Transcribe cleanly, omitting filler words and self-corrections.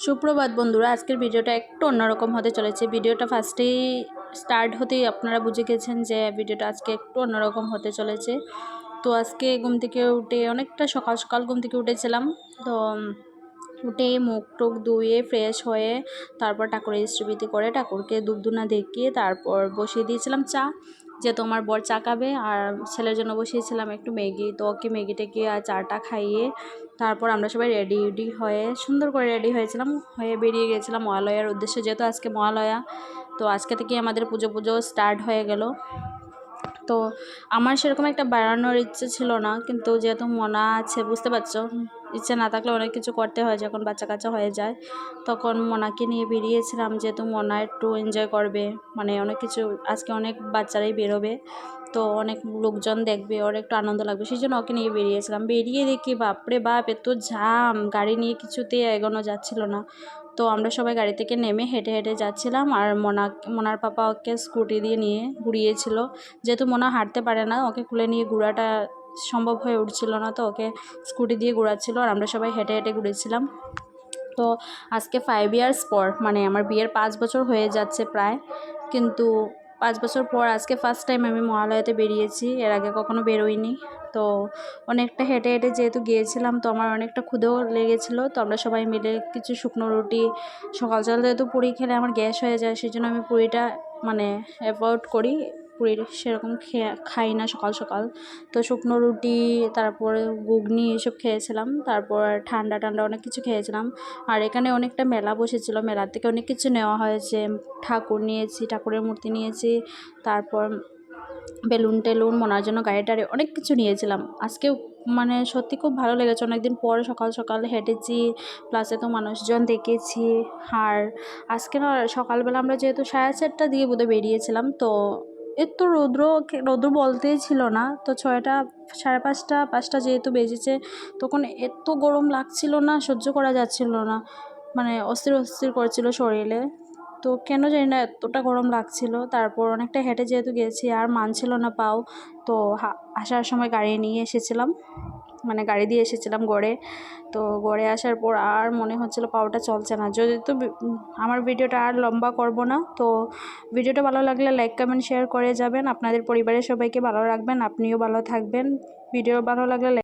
সুপ্রভাত বন্ধুরা, আজকের ভিডিওটা একটু অন্যরকম হতে চলেছে। ভিডিওটা ফার্স্টেই স্টার্ট হতেই আপনারা বুঝে গেছেন যে ভিডিওটা আজকে একটু অন্যরকম হতে চলেছে। তো আজকে ঘুম থেকে উঠে অনেকটা সকাল সকাল ঘুম থেকে উঠেছিলাম। তো উঠে মুখ টুক ধুয়ে ফ্রেশ হয়ে তারপর ঠাকুরের ইষ্টবিধি করে ঠাকুরকে ধূপধুনা দেখিয়ে তারপর বসিয়ে দিয়েছিলাম চা, যেহেতু আমার বর চা খাবে, আর ছেলের জন্য বসিয়েছিলাম একটু ম্যাগি। তো ওকে ম্যাগিটাকে আর চাটা খাইয়ে তারপর আমরা সবাই রেডি হয়ে সুন্দর করে রেডি হয়েছিলাম, হয়ে বেরিয়ে গেছিলাম মহালয়ার উদ্দেশ্যে, যেহেতু আজকে মহালয়া। তো আজকে থেকে আমাদের পুজো স্টার্ট হয়ে গেল। তো আমার সেরকম একটা বেড়ানোর ইচ্ছে ছিল না, কিন্তু যেহেতু মনা আছে, বুঝতে পারছো, ইচ্ছে না থাকলে অনেক কিছু করতে হয়। যখন বাচ্চা কাচ্চা হয়ে যায় তখন মনাকে নিয়ে বেরিয়েছিলাম, যেহেতু মনা একটু এনজয় করবে, মানে অনেক কিছু, আজকে অনেক বাচ্চারাই বেরোবে, তো অনেক লোকজন দেখবে, ওর একটু আনন্দ লাগবে, সেই জন্য ওকে নিয়ে বেরিয়েছিলাম। বেরিয়ে দেখি বাপরে বাপ, এত জ্যাম, গাড়ি নিয়ে কিছুতে এগোনো যাচ্ছিল না। তো আমরা সবাই গাড়ি থেকে নেমে হেঁটে হেঁটে যাচ্ছিলাম, আর মনার পাপা ওকে স্কুটি দিয়ে নিয়ে ঘুরিয়েছিল। যেহেতু মনা হাঁটতে পারে না, ওকে খুলে নিয়ে ঘোরাটা সম্ভব হয়ে উঠছিল না, তো ওকে স্কুটি দিয়ে ঘোরাচ্ছিল, আর আমরা সবাই হেঁটে হেঁটে ঘুরেছিলাম। তো আজকে 5 ইয়ার্স পর, মানে আমার বিয়ের 5 বছর হয়ে যাচ্ছে প্রায়, কিন্তু 5 বছর পর আজকে ফার্স্ট টাইম আমি মহালয়াতে বেরিয়েছি, এর আগে কখনো বেরোইনি। তো অনেকটা হেঁটে হেঁটে যেহেতু গিয়েছিলাম, তো আমার অনেকটা ক্ষুধেও লেগেছিলো। তো আমরা সবাই মিলে কিছু শুকনো রুটি, সকাল সকাল যেহেতু পুরি খেলে আমার গ্যাস হয়ে যায়, সেই জন্য আমি পুরিটা মানে অ্যাভয়েড করি, পুরি সেরকম খাই না সকাল সকাল। তো শুকনো রুটি, তারপরে ঘুগনি এসব খেয়েছিলাম, তারপর ঠান্ডা ঠান্ডা অনেক কিছু খেয়েছিলাম। আর এখানে অনেকটা মেলা বসেছিল, মেলার থেকে অনেক কিছু নেওয়া হয়েছে, ঠাকুর নিয়েছি, ঠাকুরের মূর্তি নিয়েছি, তারপর বেলুন টেলুন, মনার জন্য গাড়ি টাড়ি অনেক কিছু নিয়েছিলাম। আজকেও মানে সত্যি খুব ভালো লেগেছে, অনেকদিন পর সকাল সকাল হেঁটেছি, প্লাসে তো মানুষজন দেখেছি। আর আজকে না সকালবেলা আমরা যেহেতু 4:30 দিয়ে বোধহয় বেরিয়েছিলাম, তো এত রৌদ্র বলতেই ছিল না। তো 6টা, 5:30, 5টা যেহেতু বেজেছে, তখন এত গরম লাগছিল না, সহ্য করা যাচ্ছিল না, মানে অস্থির অস্থির করছিল শরীরে। তো কেন জানি না এতটা গরম লাগছিল। তারপর অনেকটা হেঁটে যেহেতু গেছি, আর মানছিল না পাও, তো আসার সময় গাড়ি নিয়ে এসেছিলাম, মানে গাড়ি দিয়ে এসেছিলাম গড়ে। তো গড়ে আসার পর আর মনে হচ্ছিলো পাওটা চলছে না। যদি তো আমার ভিডিওটা আর লম্বা করব না। তো ভিডিওটা ভালো লাগলে লাইক কমেন্ট শেয়ার করে যাবেন, আপনাদের পরিবারের সবাইকে ভালো রাখবেন, আপনিও ভালো থাকবেন। ভিডিও ভালো লাগলে